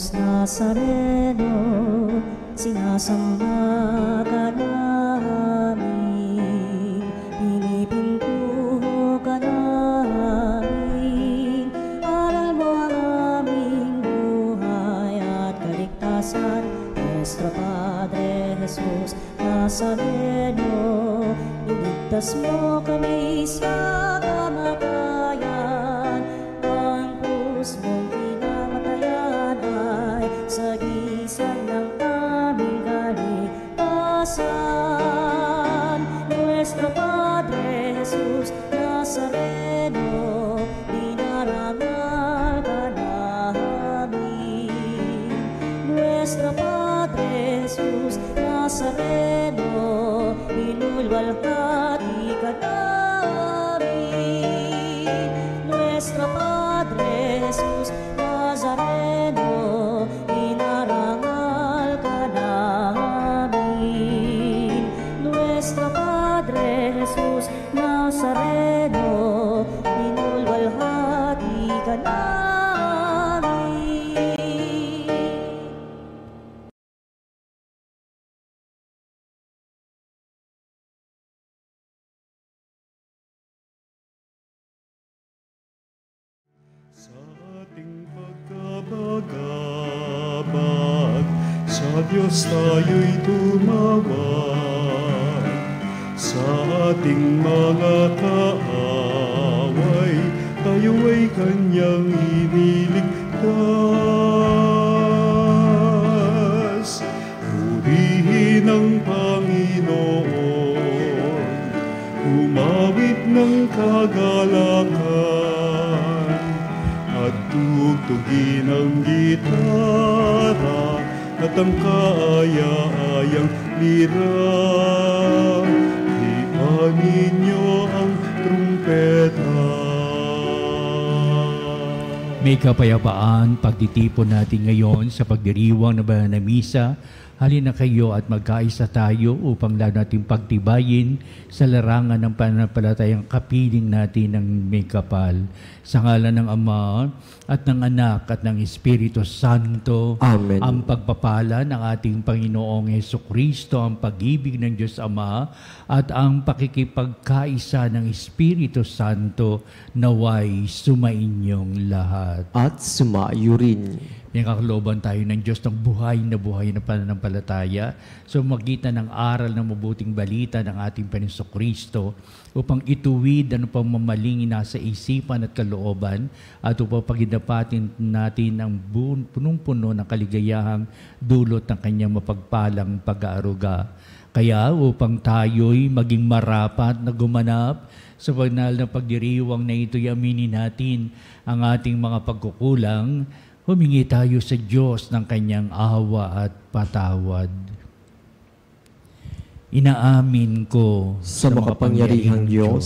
Jesus Nazareno, sinasamba ka namin, pinipintuho ka namin, aral mo ang aming buhay at kaligtasan. Nuestro Padre Jesus Nazareno, iligtas mo kami sa kamatayan, ang krus mong pinamatayan ay sagisag ng aming kaligtasan. Nuestro Padre Jesus Nazareno, dinarangal ka namin. Nuestro Padre Jesus Nazareno, binulwalhati ka namin. Nuestro Padre Jesus Nazareno, dinarangal ka namin. Nuestro Padre Jesus Nazareno, binulwalhati ka namin. Sa ating pagkabagabag, sa Diyos tayo'y tumawag. Sa ating mga kaaway, tayo ay Kanyang iniligtas. Purihin ang Panginoon, umawit ng kagalakan, at tugtugin ang gitara at ang kaaya-ayang lira. Hipan ninyo ang trumpeta. May kapayapaan pagtitipon natin ngayon sa pagdiriwang ng banal na misa. Halina kayo at magkaisa tayo upang lalo natin pagtibayin sa larangan ng pananampalatayang kapiling natin ng may kapal. Sa ngalan ng Ama at ng Anak at ng Espiritu Santo. Amen. Ang pagpapala ng ating Panginoong Hesukristo, ang pag-ibig ng Diyos Ama at ang pakikipagkaisa ng Espiritu Santo naway sumainyong lahat. At sumayo rin. Pinakakaloban tayo ng Diyos ng buhay na pananampalataya sa magitan ng aral ng mabuting balita ng ating Panginoong Kristo upang ituwid ang pamamalingin nasa isipan at kalooban at upang pagindapatin natin ang punong-puno ng kaligayahang dulot ng kanyang mapagpalang pag-aaruga. Kaya upang tayo'y maging marapat na gumanap sa banal na pagdiriwang na ito'y aminin natin ang ating mga pagkukulang. Humingi tayo sa Diyos ng kanyang awa at patawad. Inaamin ko sa makapangyarihang Diyos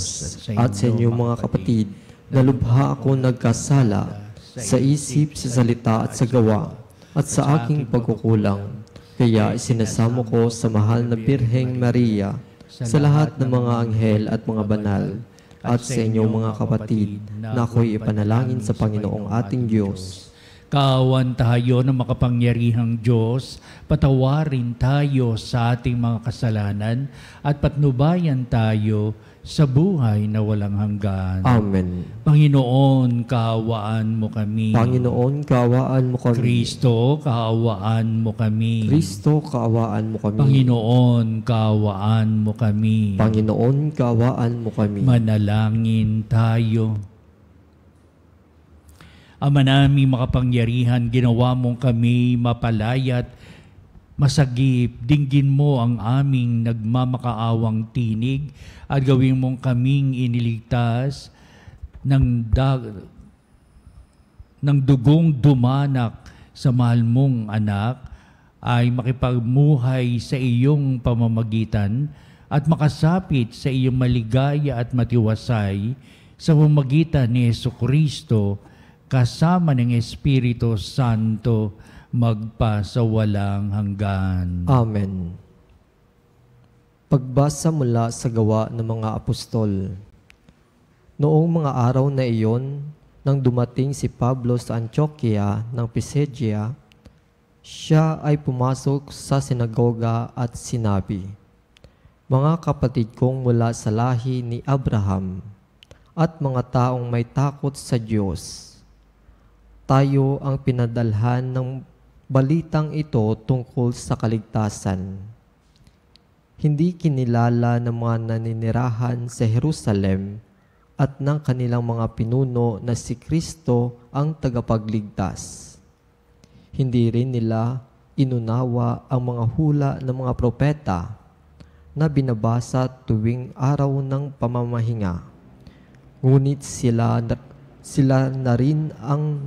at sa inyong mga kapatid na lubha ako nagkasala sa isip, sa salita at sa gawa at sa aking pagkukulang. Kaya isinasamo ko sa mahal na Birheng Maria, sa lahat ng mga anghel at mga banal, at sa inyong mga kapatid na ako'y ipanalangin sa Panginoong ating Diyos. Kaawan tayo ng makapangyarihang Diyos, patawarin tayo sa ating mga kasalanan at patnubayan tayo sa buhay na walang hanggan. Amen. Panginoon, kaawaan mo kami. Panginoon, kaawaan mo kami. Kristo, kaawaan mo kami. Kristo, kaawaan mo kami. Panginoon, kaawaan mo kami. Panginoon, kaawaan mo kami. Manalangin tayo. Ama naming makapangyarihan, ginawa mong kami mapalayat, masagip, dinggin mo ang aming nagmamakaawang tinig at gawin mong kaming iniligtas ng dugong dumanak sa mahal mong anak ay makipagmuhay sa iyong pamamagitan at makasapit sa iyong maligaya at matiwasay sa pamamagitan ni Hesukristo kasama ng Espiritu Santo magpa sa walang hanggan. Amen. Pagbasa mula sa Gawa ng mga Apostol. Noong mga araw na iyon, nang dumating si Pablo sa Antioquia ng Pisidia, Siya ay pumasok sa sinagoga at sinabi, "Mga kapatid kong mula sa lahi ni Abraham at mga taong may takot sa Diyos, tayo ang pinadalhan ng balitang ito tungkol sa kaligtasan. Hindi kinilala ng mga naninirahan sa Jerusalem at ng kanilang mga pinuno na si Kristo ang tagapagligtas. Hindi rin nila inunawa ang mga hula ng mga propeta na binabasa tuwing araw ng pamamahinga. Ngunit sila na rin ang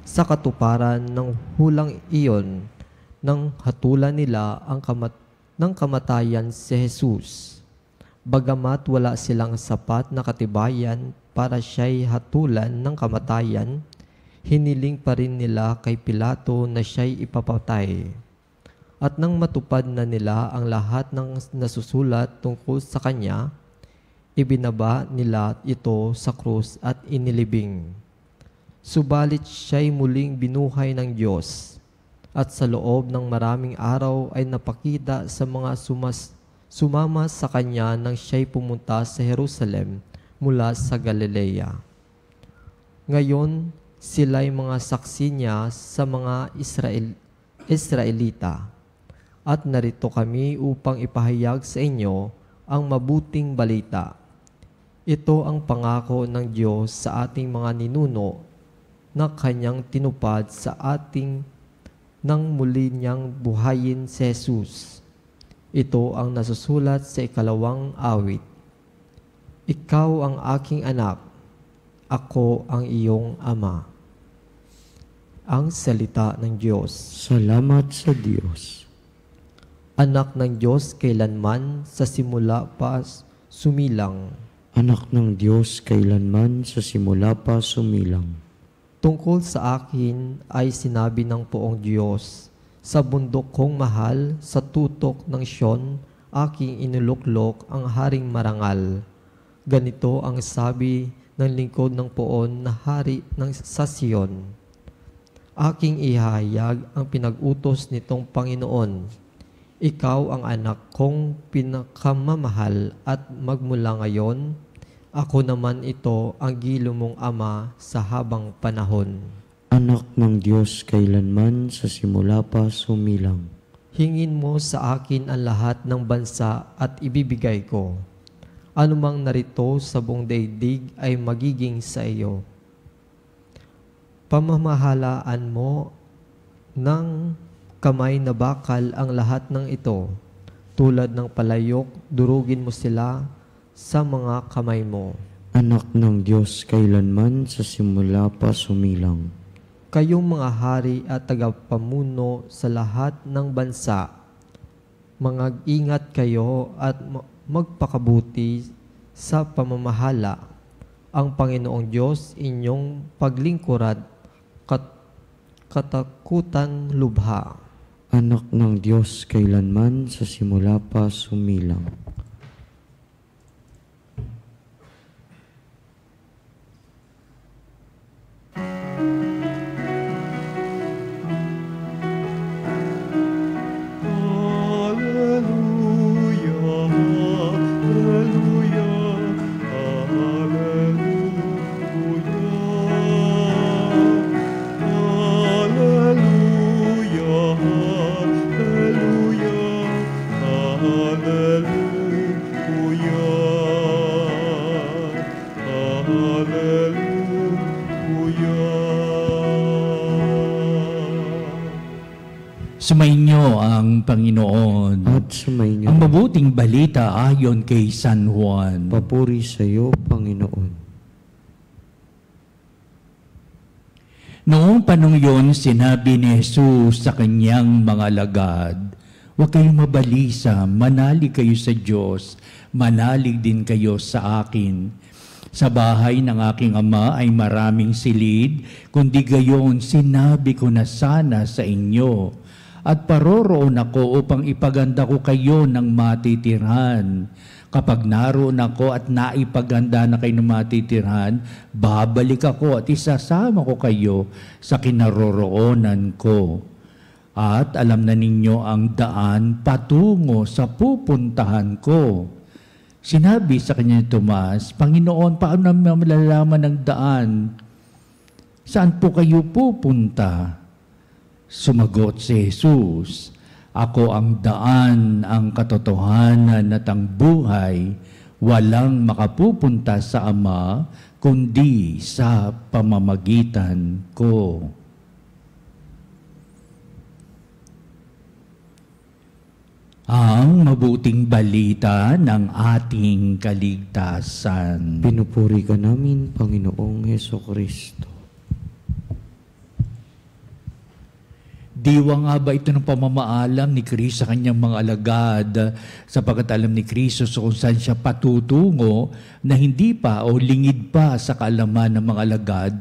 sa katuparan ng hulang iyon nang hatulan nila ng kamatayan si Jesus. Bagamat wala silang sapat na katibayan para siya'y hatulan ng kamatayan, hiniling pa rin nila kay Pilato na siya'y ipapatay. At nang matupad na nila ang lahat ng nasusulat tungkol sa kanya, ibinaba nila ito sa krus at inilibing. Subalit siya'y muling binuhay ng Diyos, at sa loob ng maraming araw ay napakita sa mga sumama sa kanya nang siya'y pumunta sa Jerusalem mula sa Galilea. Ngayon, sila'y mga saksi niya sa mga Israelita, at narito kami upang ipahayag sa inyo ang mabuting balita. Ito ang pangako ng Diyos sa ating mga ninuno na kanyang tinupad sa ating nang muli niyang buhayin si Jesus. Ito ang nasusulat sa 2 awit. Ikaw ang aking anak, ako ang iyong ama. Ang salita ng Diyos. Salamat sa Diyos. Anak ng Diyos kailanman sa simula pa sumilang. Anak ng Diyos kailanman sa simula pa sumilang. Tungkol sa akin ay sinabi ng Poong Diyos, sa bundok kong mahal, sa tutok ng Sion, aking inuluklok ang haring marangal. Ganito ang sabi ng lingkod ng Poon na hari sa Sion. Aking ihayag ang pinag-utos nitong Panginoon. Ikaw ang anak kong pinakamamahal at magmula ngayon, ako naman ito ang gilo mong ama sa habang panahon. Anak ng Diyos kailanman sa simula pa sumilang. Hingin mo sa akin ang lahat ng bansa at ibibigay ko. Anumang narito sa buong daigdig ay magiging sa iyo. Pamamahalaan mo ng kamay na bakal ang lahat ng ito. Tulad ng palayok, durugin mo sila sa mga kamay mo. Anak ng Diyos kailanman sa simula pa sumilang. Kayong mga hari at tagapamuno sa lahat ng bansa, mag-ingat kayo at magpakabuti sa pamamahala. Ang Panginoong Diyos inyong paglingkurad, katakutan lubha. Anak ng Diyos kailanman sa simula pa sumilang. Sumainyo ang Panginoon. At sumainyo. Ang mabuting balita ayon kay San Juan. Papuri sa iyo, Panginoon. Noong panong yun, sinabi ni Jesus sa kanyang mga alagad, "Huwag kayong mabalisa, manalig kayo sa Diyos, manalig din kayo sa akin. Sa bahay ng aking ama ay maraming silid, kundi gayon sinabi ko na sana sa inyo. At paroroon ako upang ipaganda ko kayo ng matitirhan. Kapag naroon ako at naipaganda na kayo ng matitirhan, babalik ako at isasama ko kayo sa kinaroroonan ko. at alam na ninyo ang daan patungo sa pupuntahan ko. Sinabi sa kanya ni Tomas, Panginoon, paano namin malalaman ang daan? Saan po kayo pupunta? Sumagot si Jesus, Ako ang daan, ang katotohanan at ang buhay. Walang makapupunta sa Ama, kundi sa pamamagitan ko. Ang mabuting balita ng ating kaligtasan. Pinupuri ka namin, Panginoong Hesukristo. Diwa nga ba ito ng pamamaalam ni Kristo sa kanyang mga alagad, sapagkat alam ni Kristo kung saan siya patutungo na hindi pa o lingid pa sa kaalaman ng mga alagad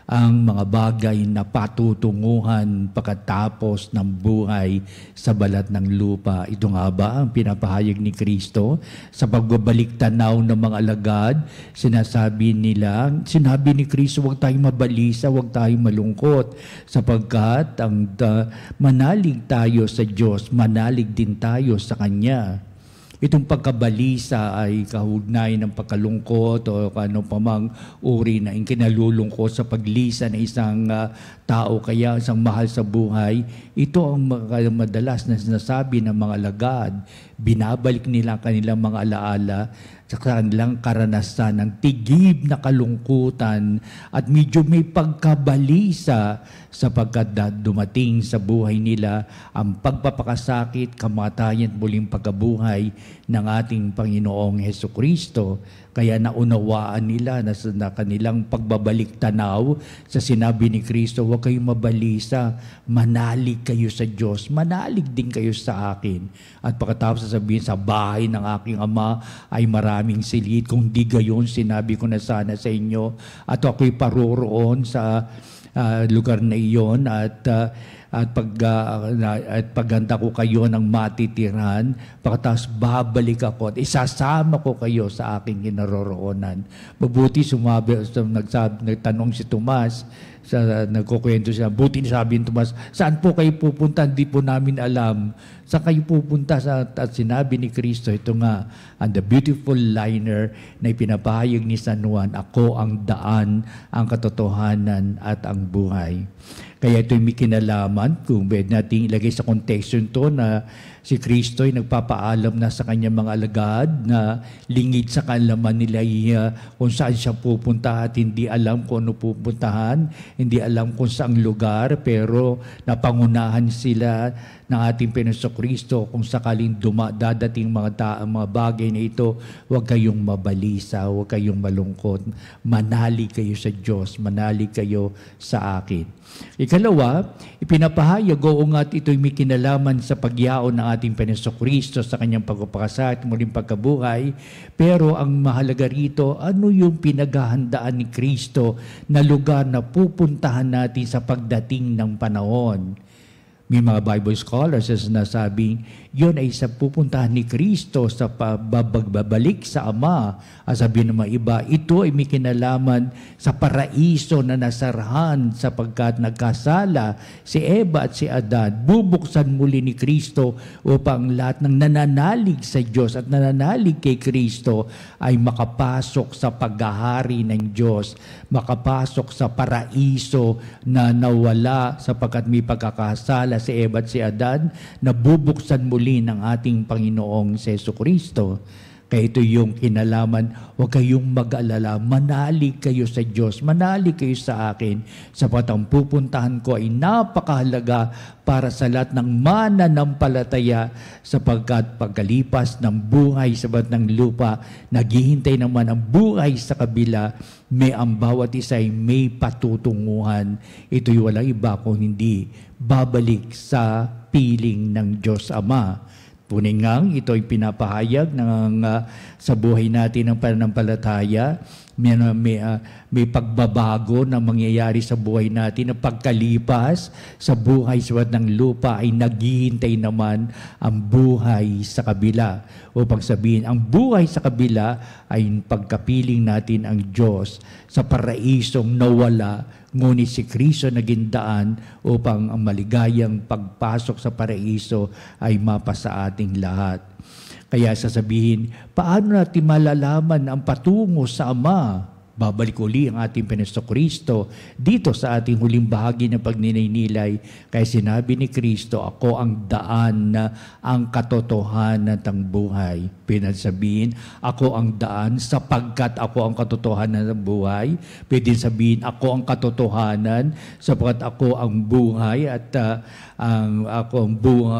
ang mga bagay na patutunguhan pagkatapos ng buhay sa balat ng lupa. Ito nga ba ang pinapahayag ni Kristo sa pagbabalik tanaw ng mga alagad? Sinabi ni Kristo, huwag tayong mabalisa, huwag tayong malungkot, sapagkat manalig tayo sa Diyos, manalig din tayo sa Kanya. Itong pagkabalisa ay kaugnay ng pagkalungkot o ano pamang uri na kinalulungkot sa paglisa ng isang tao, kaya isang mahal sa buhay. Ito ang madalas na sinasabi ng mga alagad. Binabalik nila kanilang mga alaala sa kanilang karanasan ng tigib na kalungkutan at medyo may pagkabalisa sapagkat dumating sa buhay nila ang pagpapakasakit, kamatayan at muling pagkabuhay ng ating Panginoong Hesukristo. Kaya naunawaan nila na sa kanilang pagbabalik tanaw sa sinabi ni Kristo, huwag kayong mabalisa, manalig kayo sa Diyos, manalig din kayo sa akin. At pagkatapos sasabihin, sa bahay ng aking Ama ay maraming silid. Kung di gayon, sinabi ko na sana sa inyo, at ako'y paroroon sa lugar na iyon at paghanda ko kayo ng matitirahan, pagkatapos babalik ako at isasama ko kayo sa aking kinaroroonan. Mabuti nagtanong si Tomas, nagkukwento siya, buti sabi ni Tomas, saan po kayo pupunta? Hindi po namin alam. Saan kayo pupunta? At sinabi ni Kristo, ito nga, ang the beautiful liner na ipinapahayag ni San Juan, ako ang daan, ang katotohanan at ang buhay. Kaya ito'y may kinalaman, kung pwede natin ilagay sa konteksto ito na si Kristo ay nagpapaalam na sa kanyang mga alagad na lingid sa kaalaman nila kung saan siya pupunta at hindi alam kung ano pupuntahan, hindi alam kung saang lugar, pero napangunahan sila ng ating Panginoong Kristo kung sakaling dadating mga bagay na ito, huwag kayong mabalisa, huwag kayong malungkot, manalig kayo sa Diyos, manalig kayo sa akin. Ikalawa, ipinapahayag at ito'y may kinalaman sa pagyaon ng ating Panginoong Kristo sa kanyang pagpapakasal at muling pagkabuhay. Pero ang mahalaga rito, ano yung pinaghahandaan ni Kristo na lugar na pupuntahan natin sa pagdating ng panahon? May mga Bible scholars na sinasabing yun ay sa pupuntahan ni Kristo sa pagbabalik sa Ama. At sabi ng mga iba, ito ay may kinalaman sa paraiso na nasarahan sapagkat nagkasala si Eva at si Adan. Bubuksan muli ni Kristo upang lahat ng nananalig sa Diyos at nananalig kay Kristo ay makapasok sa paghahari ng Diyos, makapasok sa paraiso na nawala sapagkat may pagkakasala si Eva at si Adan, na bubuksan muli ng ating Panginoong Jesucristo. Kaya ito yung kinalaman, huwag kayong mag-alala, manalig kayo sa Diyos, manalig kayo sa akin, sapat ang pupuntahan ko ay napakahalaga para sa lahat ng mananampalataya, sapagkat pagkalipas ng buhay sa balat ng lupa, naghihintay naman ang buhay sa kabila, may ang bawat isa ay may patutunguhan. Ito'y walang iba kung hindi babalik sa piling ng Diyos Ama. Puningang ito ay pinapahayag sa buhay natin ng pananampalataya may pagbabago na mangyayari sa buhay natin, na pagkalipas sa buhay sa ng lupa ay naghihintay naman ang buhay sa kabila. Upang sabihin, ang buhay sa kabila ay pagkapiling natin ang Diyos sa paraisong nawala, ngunit si Kristo naging daan upang ang maligayang pagpasok sa paraiso ay mapasa ating lahat. Kaya sasabihin, paano natin malalaman ang patungo sa Ama? Babalik uli ang ating Panginoong dito sa ating huling bahagi ng pagninilay. Kaya sinabi ni Kristo, ako ang daan na ang katotohanan ng buhay. Pinasabihin, ako ang daan sapagkat ako ang katotohanan ng buhay. Pwede sabihin, ako ang katotohanan sapagkat ako ang buhay at ako ang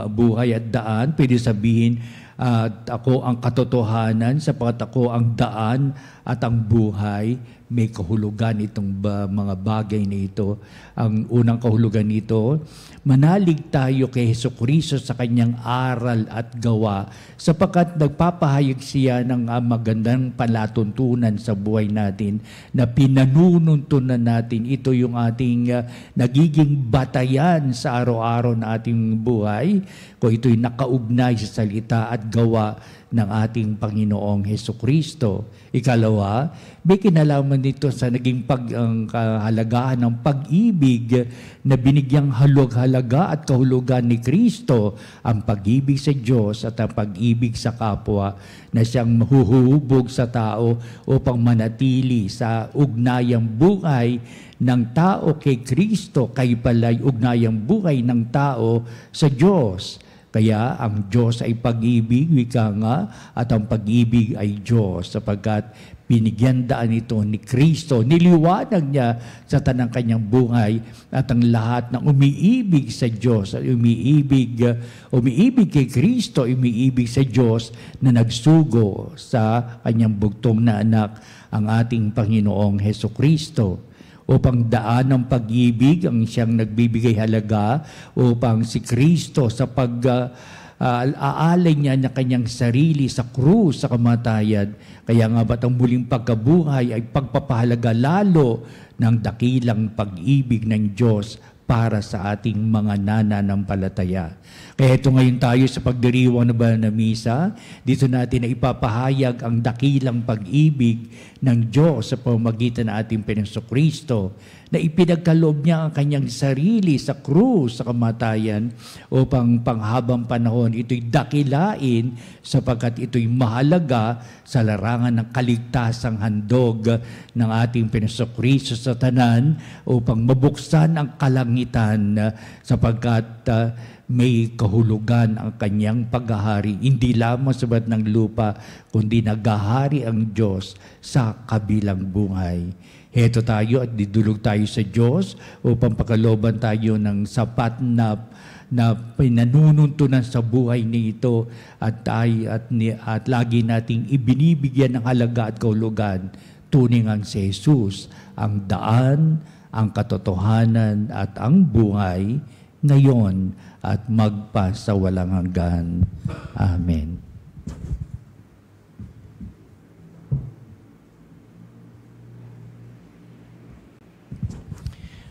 buhay at daan. Pwede sabihin, at ako ang katotohanan sapagkat ako ang daan at ang buhay. May kahulugan itong mga bagay na ito. Ang unang kahulugan nito, manalig tayo kay Hesukristo sa kanyang aral at gawa sapagkat nagpapahayag siya ng magandang palatuntunan sa buhay natin na pinanununtunan natin. Ito yung ating nagiging batayan sa araw-araw na ating buhay kung ito'y nakaugnay sa salita at gawa ng ating Panginoong Hesukristo. Ikalawa, may kinalaman dito sa naging kahalagahan ng pag-ibig na binigyang halaga at kahulugan ni Kristo, ang pag-ibig sa Diyos at ang pag-ibig sa kapwa na siyang mahuhubog sa tao upang manatili sa ugnayang buhay ng tao kay Kristo, kay pala'y ugnayang buhay ng tao sa Diyos. Kaya ang Diyos ay pag-ibig, wika nga, at ang pag-ibig ay Diyos sapagkat binigyan daan ito ni Kristo. Niliwanag niya sa tanang kanyang buhay at ang lahat ng umiibig sa Diyos, umiibig kay Kristo, umiibig sa Diyos na nagsugo sa kanyang bugtong na anak, ang ating Panginoong Hesukristo. Upang daan ng pag-ibig ang siyang nagbibigay halaga upang si Kristo sa pag-aalay niya ng kanyang sarili sa krus, sa kamatayan. Kaya nga ba't ang muling pagkabuhay ay pagpapahalaga lalo ng dakilang pag-ibig ng Diyos para sa ating mga nananampalataya. Kaya ito ngayon tayo sa pagdiriwang na banal na misa, dito natin na ipapahayag ang dakilang pag-ibig ng Diyos sa pamamagitan ng ating Panginoong na ipinagkaloob niya ang kanyang sarili sa krus, sa kamatayan, upang panghabang panahon ito'y dakilain sapagkat ito'y mahalaga sa larangan ng kaligtasang handog ng ating Panginoong sa tanan upang mabuksan ang kalangitan sapagkat may kahulugan ang kanyang paghahari, hindi lamang sa balat ng lupa, kundi naghahari ang Diyos sa kabilang buhay. Heto tayo at didulog tayo sa Diyos upang pagkalooban tayo ng sapat na pinanununtunan sa buhay nito at lagi nating ibinibigyan ng halaga at kahulugan. Tuningan si Jesus, ang daan, ang katotohanan at ang buhay, ngayon at magpa sa walang hanggan. Amen.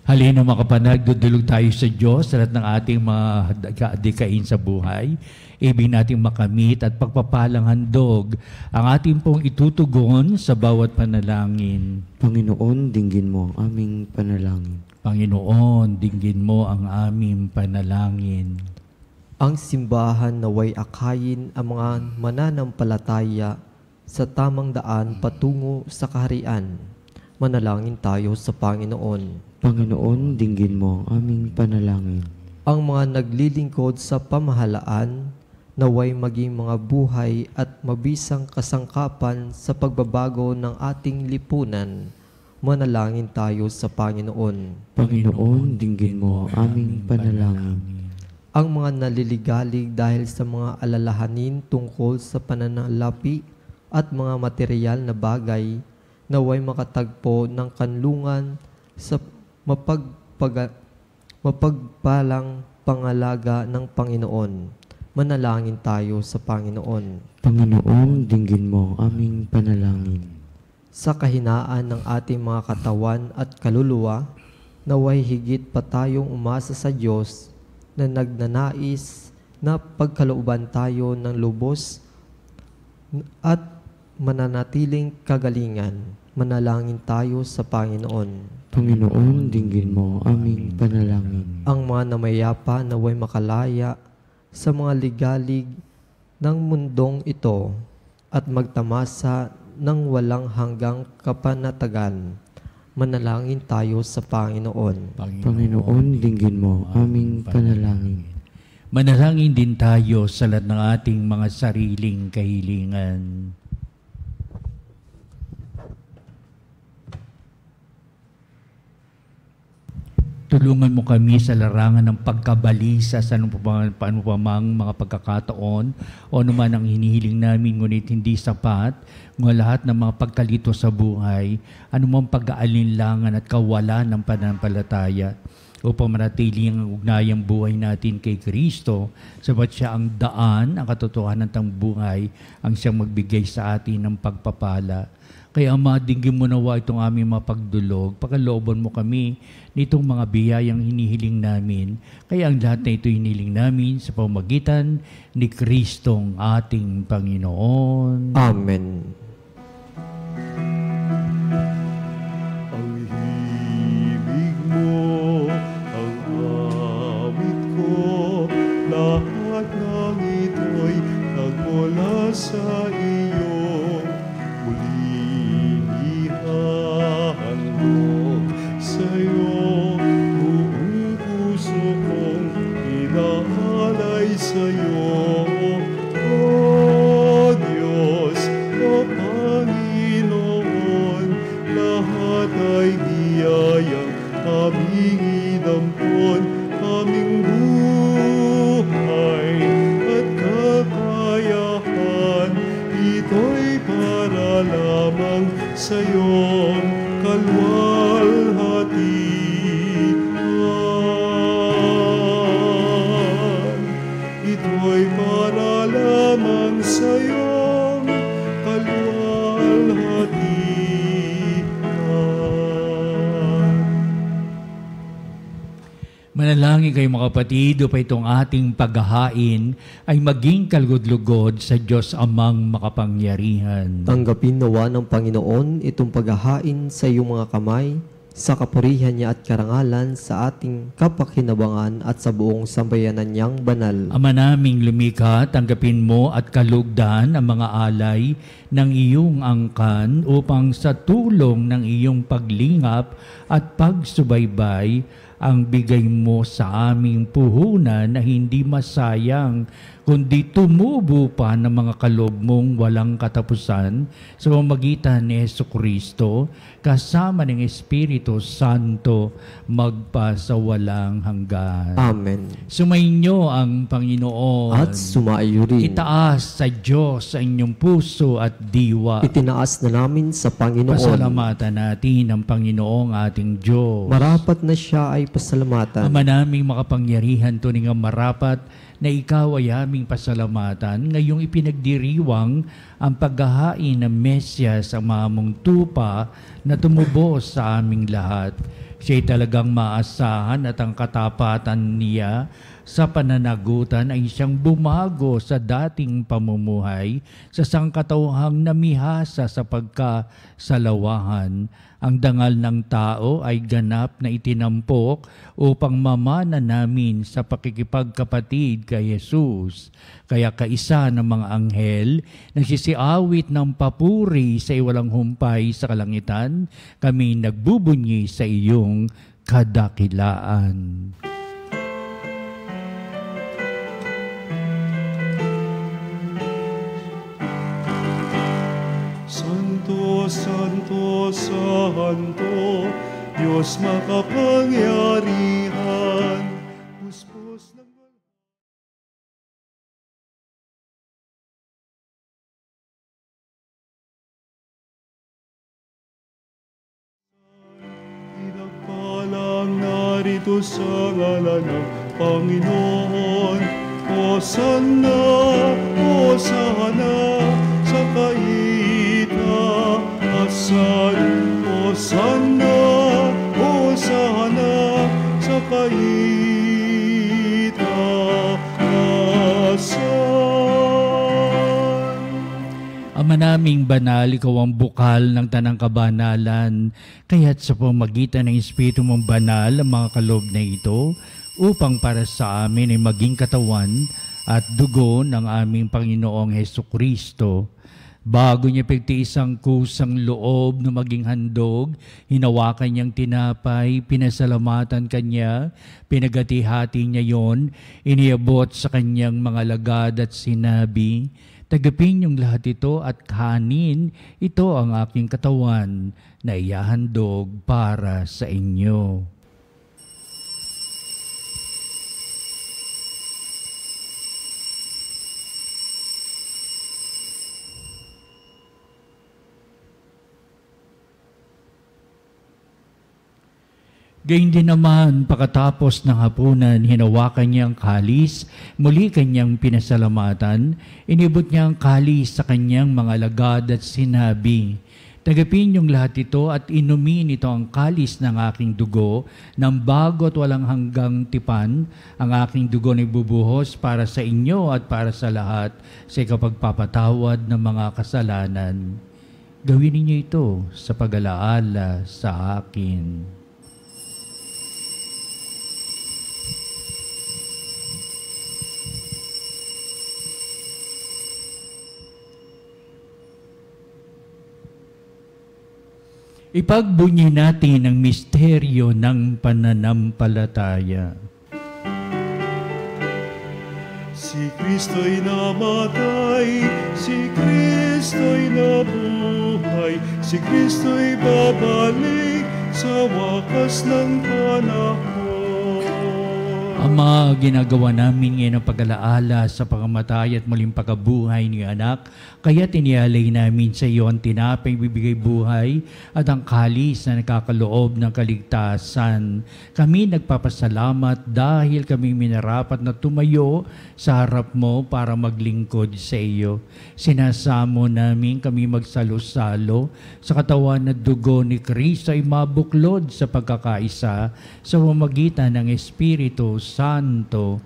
Halina mga kapanag, dudulog tayo sa Diyos sa lahat ng ating mga dikain sa buhay. Ibig nating makamit at pagpapalang handog ang ating pong itutugon sa bawat panalangin. Panginoon, dinggin mo ang aming panalangin. Panginoon, dinggin mo ang aming panalangin. Ang simbahan naway akayin ang mga mananampalataya sa tamang daan patungo sa kaharian. Manalangin tayo sa Panginoon. Panginoon, dinggin mo ang aming panalangin. Ang mga naglilingkod sa pamahalaan, naway maging mga buhay at mabisang kasangkapan sa pagbabago ng ating lipunan. Manalangin tayo sa Panginoon. Panginoon, dinggin mo ang aming panalangin. Ang mga naliligalig dahil sa mga alalahanin tungkol sa pananalapi at mga material na bagay, naway makatagpo ng kanlungan sa mapagpalang pangalaga ng Panginoon. Manalangin tayo sa Panginoon. Panginoon, dinggin mo ang aming panalangin. sa kahinaan ng ating mga katawan at kaluluwa, naway higit pa tayong umasa sa Diyos na nagnanais na pagkalooban tayo ng lubos at mananatiling kagalingan. Manalangin tayo sa Panginoon. Panginoon, dinggin mo aming panalangin. Ang mga namayapa naway makalaya sa mga ligalig ng mundong ito at magtamasa ng walang hanggang kapanatagan. Manalangin tayo sa Panginoon. Panginoon, dinggin mo aming panalangin. Manalangin din tayo sa lahat ng ating mga sariling kahilingan. Tulungan mo kami sa larangan ng pagkabalisa sa paano pa mang mga pagkakataon o naman ang hinihiling namin ngunit hindi sapat, ngunit lahat ng mga pagkalito sa buhay, anumang pag-aalinlangan at kawalan ng pananampalataya upang manatili ang ugnayang buhay natin kay Kristo, sabat siya ang daan, ang katotohanan ng buhay, ang siyang magbigay sa atin ng pagpapala. Kaya Ama, dinggin mo nawa itong aming mga pagdulog, pakalooban mo kami nitong mga biyayang hinihiling namin. Kaya ang lahat na ito hinihiling namin sa pamamagitan ni Kristong ating Panginoon. Amen. Ang himig mo, ang awit ko, lahat ng ito'y nagmula sa iyo. Muling ihahandog sa'yo, buong puso kong inaalay sa'yo. O Diyos, o Panginoon, lahat ay biyayang aming inampon, aming buhay at kakayahan, ito'y para lamang sa'yong kalwalhatian. Ito'y para lamang sa'yong kalwalhatian. Manalangin kayo mga kapatid, upang itong ating paghahain ay maging kalugod-lugod sa Diyos Amang makapangyarihan. Tanggapin nawa ng Panginoon itong paghahain sa iyong mga kamay, sa kapurihan niya at karangalan sa ating kapakinabangan at sa buong sambayanan niyang banal. Ama naming lumikha, tanggapin mo at kalugdan ang mga alay ng iyong angkan upang sa tulong ng iyong paglingap at pagsubaybay ang bigay mo sa aming puhunan na hindi masayang, kundi tumubo pa ng mga kaloob mong walang katapusan sa pamamagitan ni Jesucristo, kasama ng Espiritu Santo, magpasawalang hanggan. Amen. Sumainyo ang Panginoon. At sumaiyo rin. Itaas sa Diyos sa inyong puso at diwa. Itinaas na namin sa Panginoon. Pasalamatan natin ang Panginoong ating Diyos. Marapat na siya ay pasalamatan. Ama naming makapangyarihan, tunay nga marapat na ikaw ay aming pasalamatan. Ngayong ipinagdiriwang ang paghahain ng Mesyas sa mamong tupa na tumubos sa aming lahat. Siya'y talagang maasahan at ang katapatan niya sa pananagutan ay siyang bumago sa dating pamumuhay sa sangkatauhang namihasa sa pagkasalawahan. Ang dangal ng tao ay ganap na itinampok upang mamana namin sa pakikipagkapatid kay Jesus. Kaya kaisa ng mga anghel, nagsisiawit ng papuri sa iwalang humpay sa kalangitan, kami nagbubunyi sa iyong kadakilaan. Santo, Santo, Santo, Diyos makapangyarihan. Puspos ng pinagpalang narito sa ngalan ng Panginoon. Hosanna, Hosanna, sa kaita taasan. Hosana, Hosana sa kaitaasan. Ama naming banal, ikaw ang bukal ng tanang kabanalan, kaya't sa pamamagitan ng Espiritu mong banal ang mga kaloob na ito, upang para sa amin ay maging katawan at dugo ng aming Panginoong Hesukristo. Bago niya pagtiis ang kusang loob na maging handog, hinawakan niyang tinapay, pinasalamatan kanya, pinagati-hati niya yon, iniabot sa kanyang mga lagad at sinabi, "Tagapin niyong lahat ito at kanin, ito ang aking katawan na ihahandog para sa inyo." Gayun din naman, pagkatapos ng hapunan, hinawakan niya ang kalis, muli kanyang pinasalamatan, inibot niya ang kalis sa kanyang mga lagad at sinabi, "Tagapin niyong lahat ito at inumin ito ang kalis ng aking dugo, ng bago at walang hanggang tipan, ang aking dugo na ibubuhos para sa inyo at para sa lahat sa ikapagpapatawad ng mga kasalanan. Gawin ninyo ito sa pag-alaala sa akin." Ipagbunyi natin ang misteryo ng pananampalataya. Si Kristo'y namatay, si Kristo'y nabuhay, si Kristo'y babalik sa wakas ng panahon. Ama, ginagawa namin ngayon ang pag-alaala sa pagkamatay at muling pagkabuhay ni anak, kaya tinialay namin sa iyo ang tinapay bibigay buhay at ang kalis na nakakaloob ng kaligtasan. Kami nagpapasalamat dahil kami minarapat na tumayo sa harap mo para maglingkod sa iyo. Sinasamo namin kami magsalo-salo sa katawan at dugo ni Kristo ay mabuklod sa pagkakaisa sa pamamagitan ng Espiritu Santo.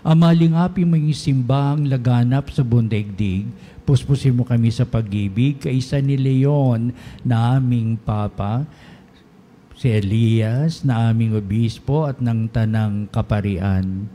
Ama, lingapin mo yung simbahang laganap sa buong daigdig. Puspusin mo kami sa pag-ibig, kaisa ni Leon na aming Papa, si Elias na aming obispo at ng tanang kaparian.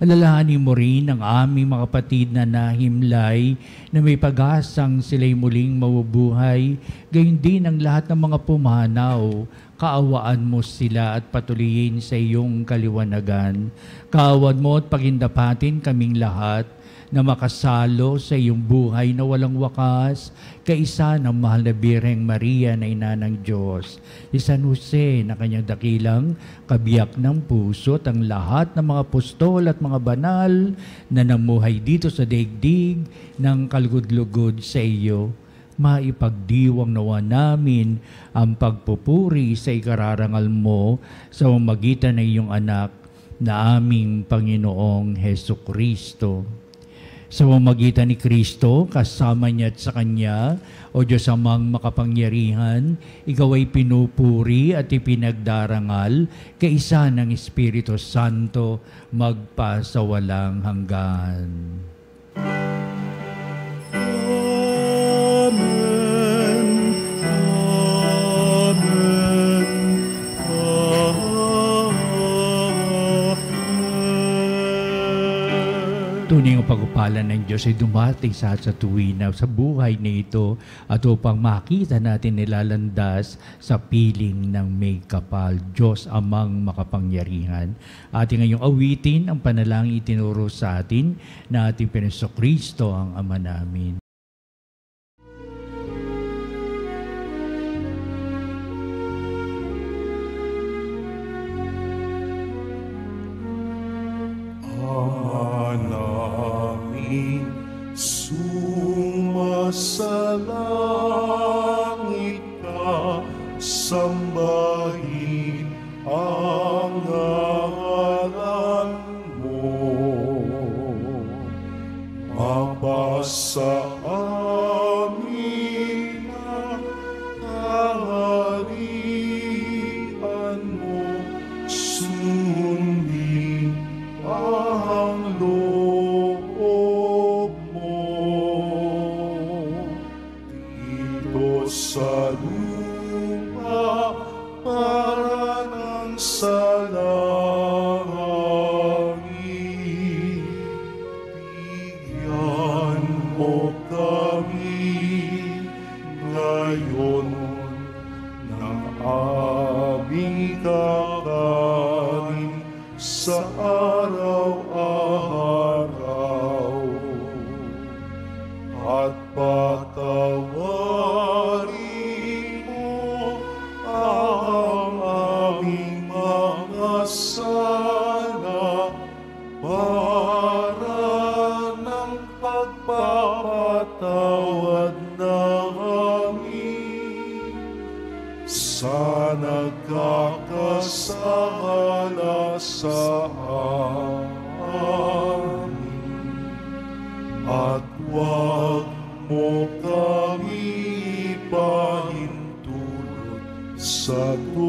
Alalahanin mo rin ang aming mga kapatid na nahimlay na may pag-asang sila'y muling mabubuhay, gayon din ang lahat ng mga pumanaw. Kaawaan mo sila at patuloyin sa iyong kaliwanagan. Kaawaan mo at pagindapatin kaming lahat na makasalo sa iyong buhay na walang wakas, kaisa ng mahal na Birheng Maria na ina ng Diyos, si San Jose na kanyang dakilang kabiyak ng puso at ang lahat ng mga apostol at mga banal na namuhay dito sa daigdig ng kalugod-lugod sa iyo. Maipagdiwang nawa namin ang pagpupuri sa ikararangal mo sa pamamagitan ng iyong anak na aming Panginoong Hesukristo. Sa pamamagitan ni Kristo, kasama niya at sa Kanya, o Diyos Amang makapangyarihan, ikaw ay pinupuri at ipinagdarangal, kaisa ng Espiritu Santo, magpasawalang hanggan. Tunay ang pagpapala ng Diyos ay dumating sa tuwin na sa buhay na ito at upang makita natin nilalandas sa piling ng may kapal. Diyos Amang makapangyarihan. Ating ngayong awitin ang panalangin itinuro sa atin na ating Kristo ang Ama namin. Sumasalangit ka, sambahin ang ngalan mo. Mapasa amin ang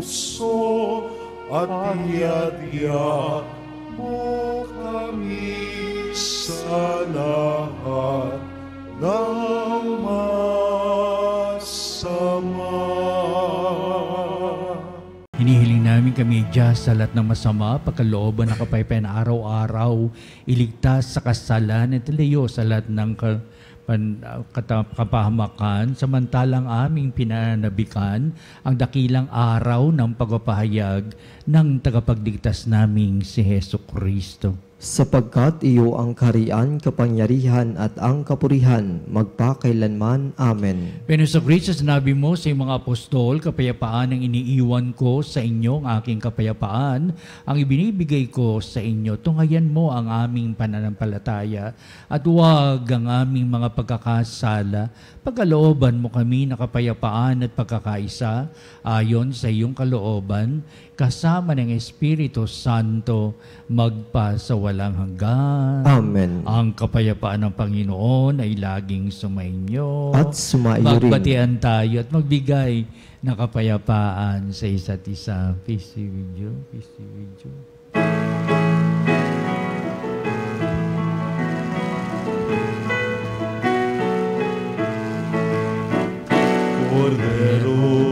puso at tiyatiyak mo kami sa lahat ng masama. Hinihiling namin kami Diyos sa lahat ng masama, pagkalooban ng kapayapaan araw-araw, iligtas sa kasalan at ilayo sa lahat ng kapahamakan, samantalang aming pinanabikan ang dakilang araw ng pagpapahayag ng tagapagligtas naming si Hesukristo. Sapagkat iyo ang kaharian, kapangyarihan at ang kapurihan magpakailanman. Amen. Penusokristo, sinabi mo sa iyong mga apostol, kapayapaan ang iniiwan ko sa inyo, ang aking kapayapaan ang ibinibigay ko sa inyo. Tunghayan mo ang aming pananampalataya at huwag ang aming mga pagkakasala. Pagkalooban mo kami na kapayapaan at pagkakaisa ayon sa iyong kalooban, kasama ng Espiritu Santo, magpa sa walang hanggan. Amen. Ang kapayapaan ng Panginoon ay laging sumainyo. At sumaiyo rin. Magbatian tayo at magbigay ng kapayapaan sa isa't isa. Peace be with you. Peace be with you. Cordero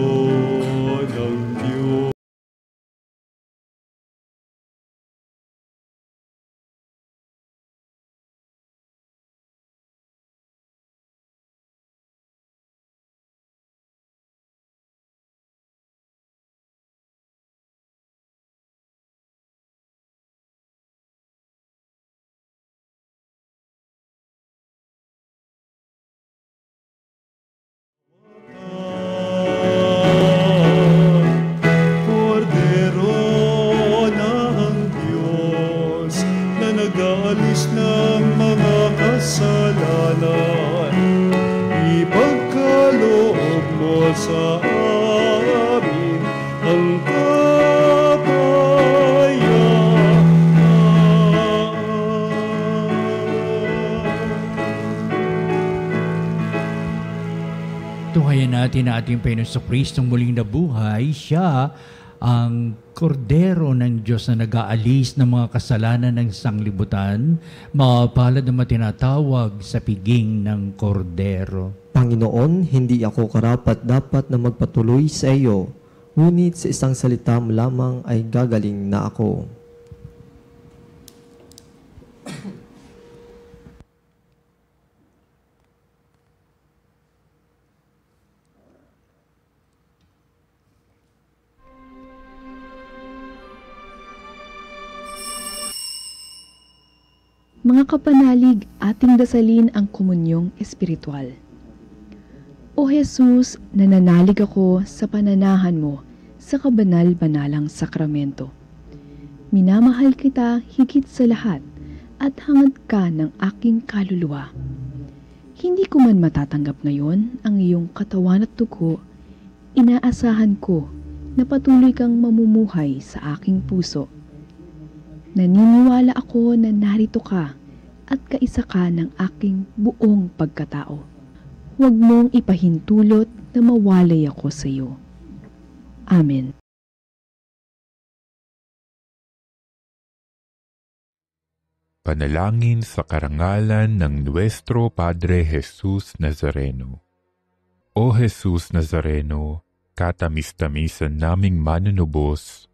ng Diyos. Nag-aalis ng mga kasalanan, ipagkaloob mo sa amin ang kapayapaan. Tunghayan natin na ating Panginoong muling nabuhay. Siya ang kordero ng Diyos na nag-aalis ng mga kasalanan ng sanglibutan, mapalad na matinatawag sa piging ng kordero. Panginoon, hindi ako karapat-dapat na magpatuloy sa iyo, ngunit sa isang salita mo lamang ay gagaling na ako. Mga kapanalig, ating dasalin ang komunyong espiritual. O Jesus, nananalig ako sa pananahan mo sa kabanal-banalang sakramento. Minamahal kita higit sa lahat at hangad ka ng aking kaluluwa. Hindi ko man matatanggap ngayon ang iyong katawan at dugo, inaasahan ko na patuloy kang mamumuhay sa aking puso. Naniniwala ako na narito ka at kaisa ka ng aking buong pagkatao. Huwag mong ipahintulot na mawalay ako sa iyo. Amen. Panalangin sa karangalan ng Nuestro Padre Jesus Nazareno. O Jesus Nazareno, katamis-tamisan naming manunubos,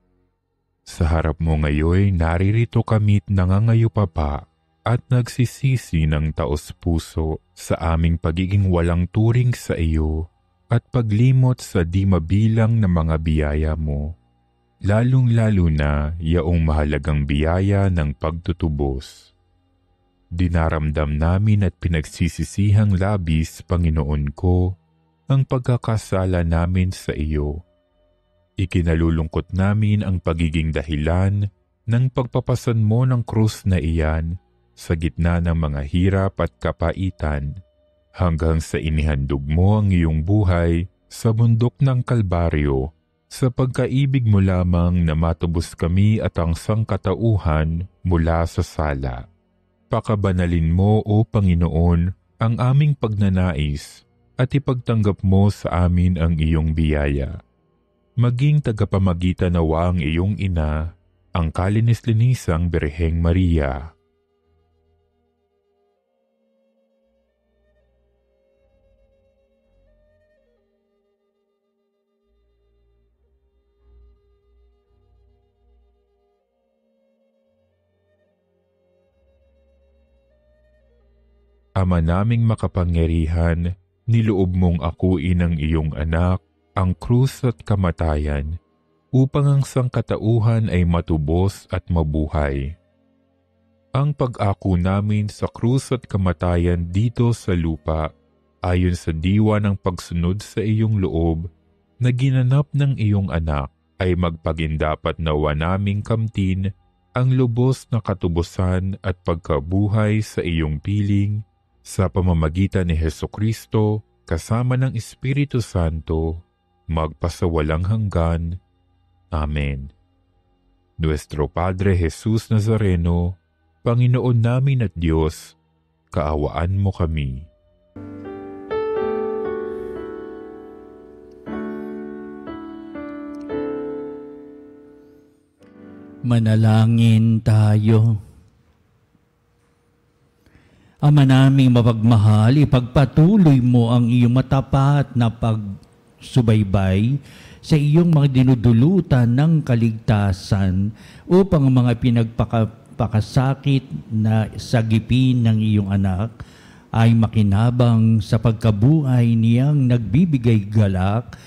sa harap mo ngayon naririto kami't nangangayupapa at nagsisisi ng taos-puso sa aming pagiging walang turing sa iyo at paglimot sa di mabilang na mga biyaya mo, lalong-lalo na yaong mahalagang biyaya ng pagtutubos. Dinaramdam namin at pinagsisisihang labis, Panginoon ko, ang pagkakasala namin sa iyo. Ikinalulungkot namin ang pagiging dahilan ng pagpapasan mo ng krus na iyan sa gitna ng mga hirap at kapaitan, hanggang sa inihandog mo ang iyong buhay sa bundok ng Kalbaryo, sa pagkaibig mo lamang na matubos kami at ang sangkatauhan mula sa sala. Pakabanalin mo, O Panginoon, ang aming pagnanais at ipagtanggap mo sa amin ang iyong biyaya. maging tagapamagitan nawa ang iyong ina, ang kalinis-linisang Birheng Maria. Ama naming makapangyarihan, niloob mong akuin ang iyong anak, ang krus at kamatayan, upang ang sangkatauhan ay matubos at mabuhay. Ang pag-ako namin sa krus at kamatayan dito sa lupa, ayon sa diwa ng pagsunod sa iyong loob, na ginanap ng iyong anak, ay magpagindapat nawa naming kamtin ang lubos na katubusan at pagkabuhay sa iyong piling, sa pamamagitan ni Hesukristo, kasama ng Espiritu Santo, magpasawalang hanggan. Amen. Nuestro Padre Jesus Nazareno, Panginoon namin at Diyos, kaawaan mo kami. Manalangin tayo. Ama naming mapagmahal, ipagpatuloy mo ang iyong matapat na pagsubaybay sa iyong mga dinudulutan ng kaligtasan upang ang mga pinagpakasakit na sagipin ng iyong anak ay makinabang sa pagkabuhay niyang nagbibigay galak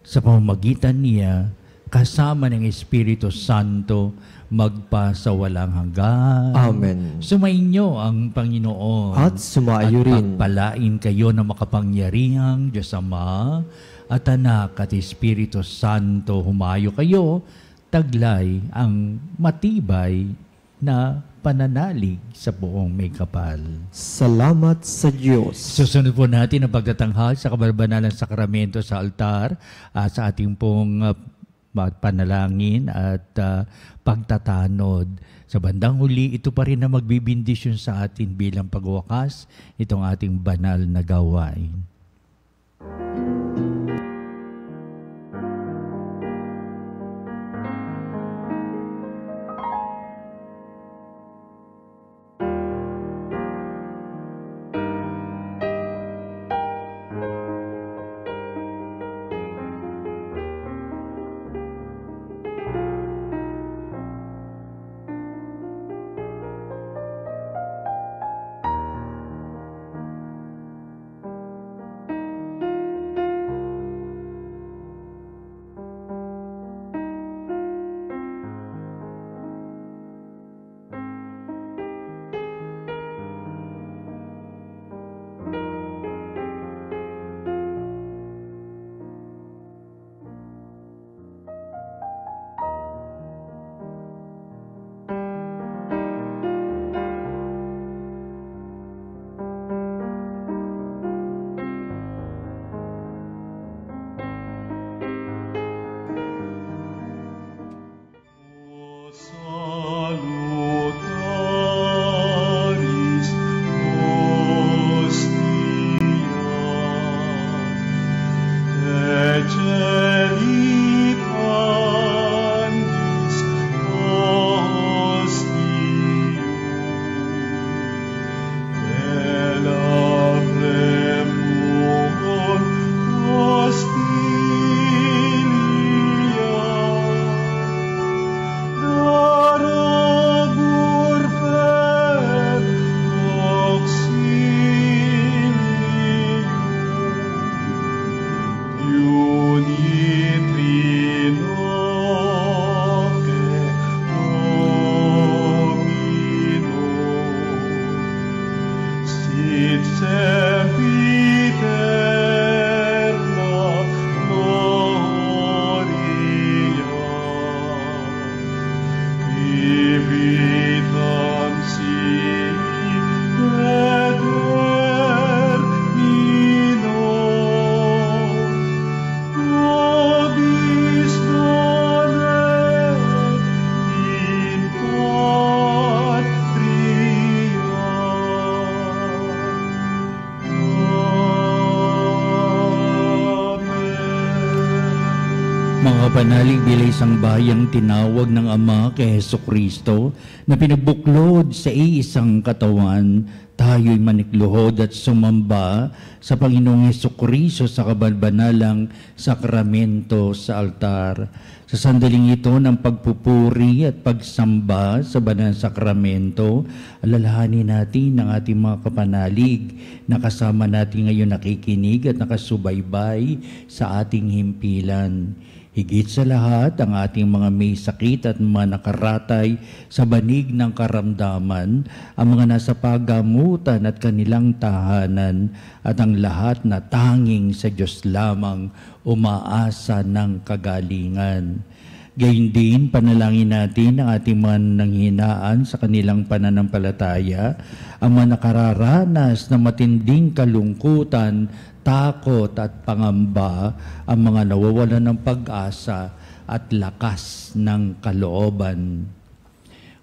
sa pamamagitan niya kasama ng Espiritu Santo magpasawalang hanggan. Amen. Sumainyo ang Panginoon. At sumayo rin. At pagpalain kayo ng makapangyarihang Diyos Ama at Anak at Espiritu Santo. Humayo kayo, taglay ang matibay na pananalig sa buong may kapal. Salamat sa Diyos. Susunod po natin ang pagtatanghal sa kabalbanalang sakramento sa altar sa ating pong panalangin at pagtatanod. Sa bandang huli, ito pa rin na magbibindisyon sa atin bilang pagwakas itong ating banal na gawain. mga kapanalig bilang isang bayang tinawag ng Ama kay Hesukristo na pinabuklod sa iisang katawan, tayo'y manikluhod at sumamba sa Panginoong Hesukristo sa kabalbanalang sakramento sa altar. Sa sandaling ito ng pagpupuri at pagsamba sa banal sakramento, alalahanin natin ang ating mga kapanalig na kasama natin ngayon nakikinig at nakasubaybay sa ating himpilan. Higit sa lahat, ang ating mga may sakit at mga nakaratay sa banig ng karamdaman, ang mga nasa pagamutan at kanilang tahanan, at ang lahat na tanging sa Diyos lamang umaasa ng kagalingan. Gayun din, panalangin natin ang ating mga nanghinaan sa kanilang pananampalataya, ang mga nakararanas na matinding kalungkutan, takot at pangamba, ang mga nawawalan ng pag-asa at lakas ng kalooban.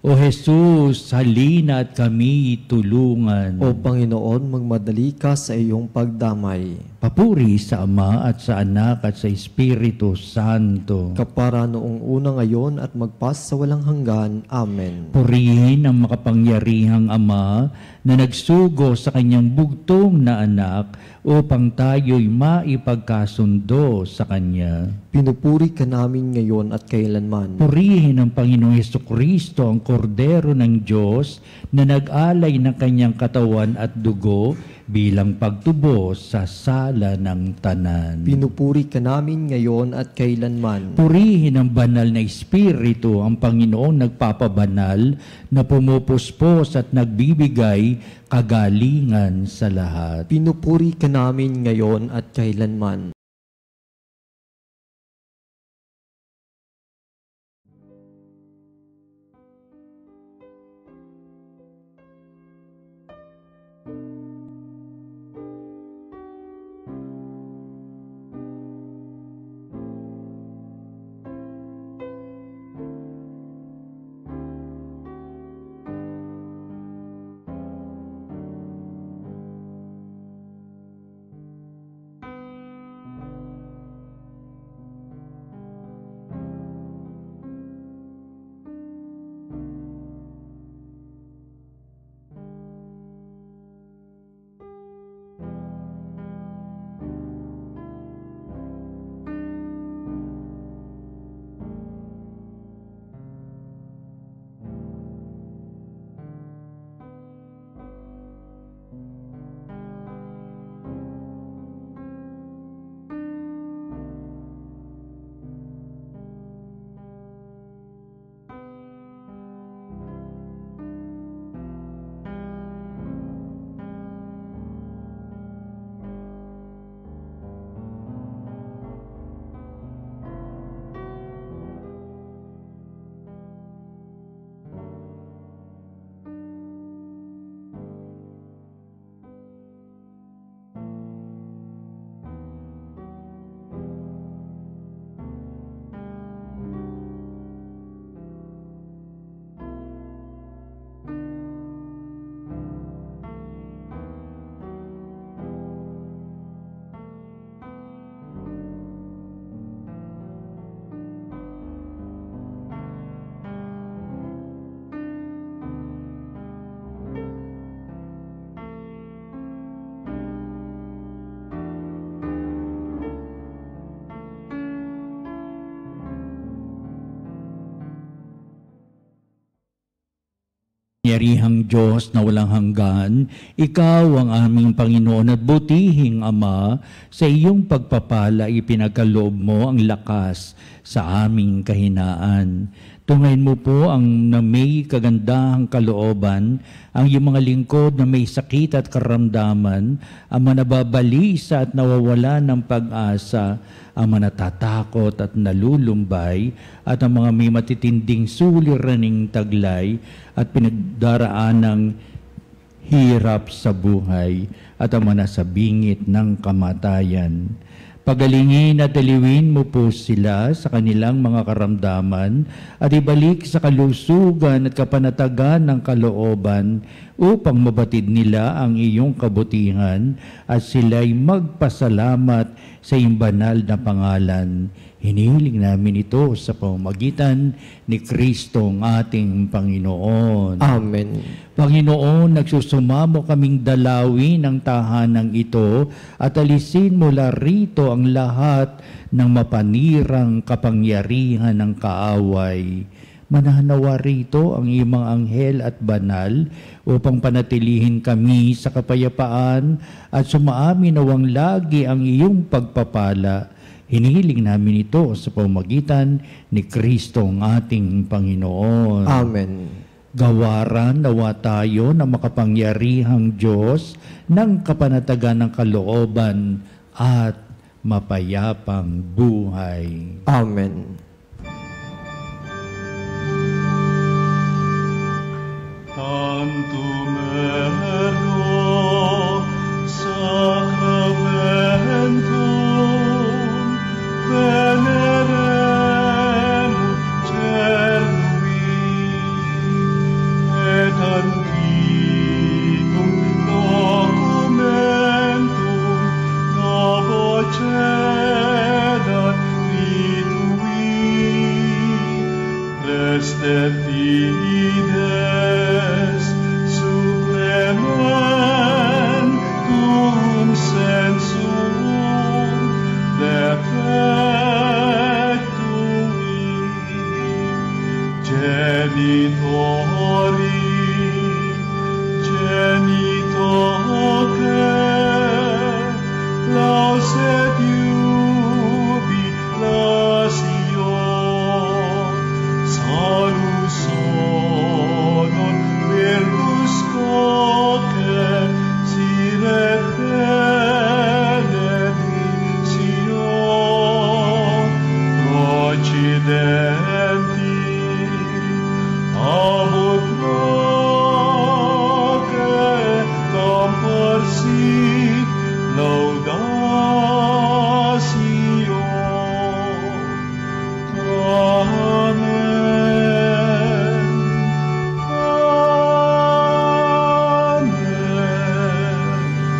O Jesus, halina at kami tulungan. O Panginoon, magmadali ka sa iyong pagdamay. Papuri sa Ama at sa Anak at sa Espiritu Santo. Kapara noong una ngayon at magpas sa walang hanggan. Amen. Purihin ang makapangyarihang Ama na nagsugo sa kanyang bugtong na anak upang tayo'y maipagkasundo sa Kanya. Pinupuri ka namin ngayon at kailanman. Purihin ang Panginoong Hesukristo, ang Kordero ng Diyos na nag-alay ng kanyang katawan at dugo bilang pagtubos sa sala ng tanan. Pinupuri ka namin ngayon at kailanman. Purihin ang banal na Espiritu, ang Panginoong nagpapabanal na pumupuspos at nagbibigay kagalingan sa lahat. Pinupuri ka namin ngayon at kailanman. Makapangyarihang Diyos na walang hanggan, Ikaw ang aming Panginoon at butihing Ama, sa iyong pagpapala ipinagkaloob mo ang lakas sa aming kahinaan. Tungayin mo po ang na may kagandahang kalooban, ang iyong mga lingkod na may sakit at karamdaman, ang mga nababalisa at nawawala ng pag-asa, ang mga natatakot at nalulumbay, at ang mga may matitinding suliraning taglay at pinagdaraan ng hirap sa buhay, at ang mga nasa bingit ng kamatayan. Pagalingin at aliwin mo po sila sa kanilang mga karamdaman at ibalik sa kalusugan at kapanatagan ng kalooban upang mabatid nila ang iyong kabutihan at sila'y magpasalamat sa iyong banal na pangalan. Hinihiling namin ito sa pamamagitan ni Kristo ang ating Panginoon. Amen. Panginoon, nagsusumamo kaming dalawin ang tahanang ito at alisin mula rito ang lahat ng mapanirang kapangyarihan ng kaaway. Mananawa rito ang imong anghel at banal upang panatilihin kami sa kapayapaan at sumaamin nawang lagi ang iyong pagpapala. Hinihiling namin ito sa pamamagitan ni Kristo ang ating Panginoon. Amen. Gawaran nawa tayo na makapangyarihang Diyos ng kapanatagan ng kalooban at mapayapang buhay. Amen. Tantum ergo sacramentum venerem cernui et antiquum documentum novo cedat ritui prestet fides supplementum sensum defectui genitori genitoque lauset jubilatio salus honor virtus coque siret benedictio procidenti abut roque comporsit laudatio. Amen.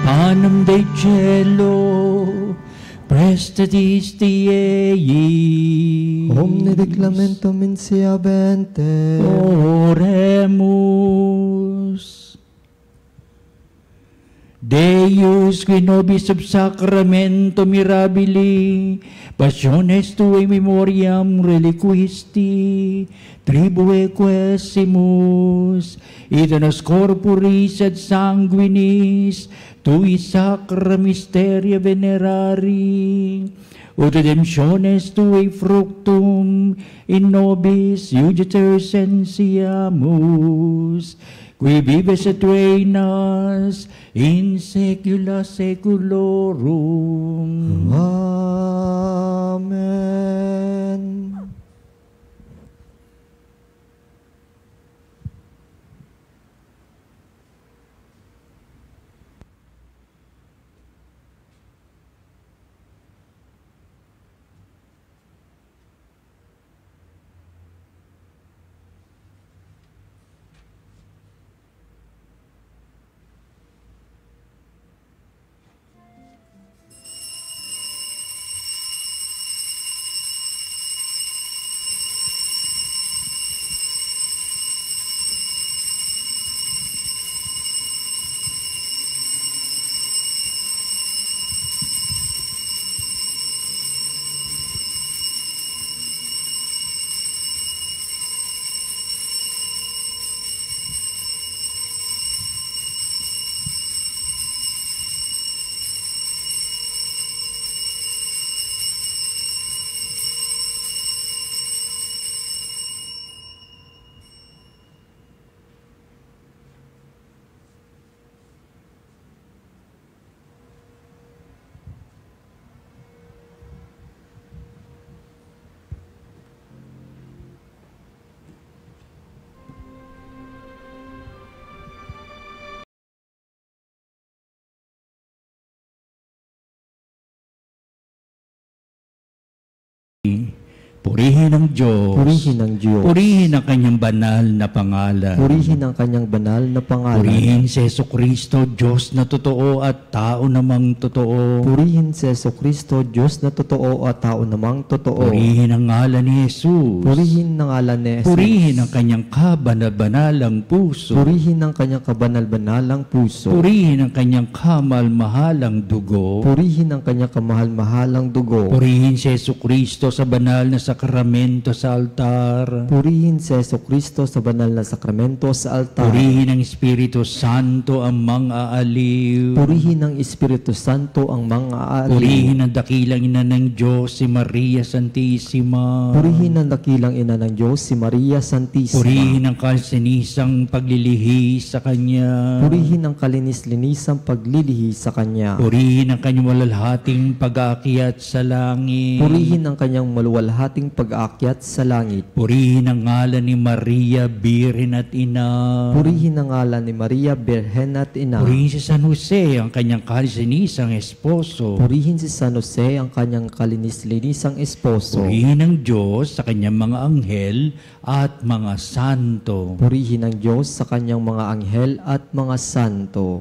Panem Dei cielo, prestatis Diei. Omne declamentum insiabente. Oremus. Deus, qui nobis sub sacramento mirabili, passiones tuae memoriam reliquisti, tribue quesimus, ita nos corporis et sanguinis, tui sacra mysteria venerari, ut redemptiones tuae fructum in nobis iuditur sensiamus, qui vives et reinas in saecula saeculorum. Amen. Purihin ang Diyos. Purihin ang Diyos. Purihin ang kanyang banal na pangalan. Purihin ang kanyang banal na pangalan. Purihin si Jesucristo, Diyos na totoo at tao namang totoo. Purihin si Jesucristo, Diyos na totoo at tao namang totoo. Purihin ang ngalan ni Jesus. Purihin ang ngalan ni Jesus. Purihin ang kanyang kabanal-banalang puso. Purihin ang kanyang kabanal-banalang puso. Purihin ang kanyang kamal-mahalang dugo. Purihin ang kanyang kamahal-mahalang dugo. Purihin si Jesucristo sa banal na sakramento sa altar. Purihin si Jesucristo sa banal na sakramento sa altar. Purihin ang Espiritu Santo ang mga aliw. Purihin ang Espiritu Santo ang mga aaliw. Purihin ang dakilang ina ng Diyos, si Maria Santissima. Purihin ang dakilang ina ng Diyos, si Maria Santissima. Purihin ang kalsinisang paglilihi sa Kanya. Purihin ang kalinis-linisang paglilihi sa Kanya. Purihin ang kanyang malalhating pag-aakyat sa langit. Purihin ang kanyang maluwalhating pag-aakyat sa langit. Purihin ang ngalan ni Maria, Birhen at Ina. Purihin ang ngalan ni Maria, Birhen at Ina. Purihin si San Jose, ang kanyang kalsinisang esposo. Purihin si San Jose, ang kanyang kalinis-linisang esposo. Purihin ang Diyos sa kanyang mga anghel at mga santo. Purihin ang Diyos sa kanyang mga anghel at mga santo.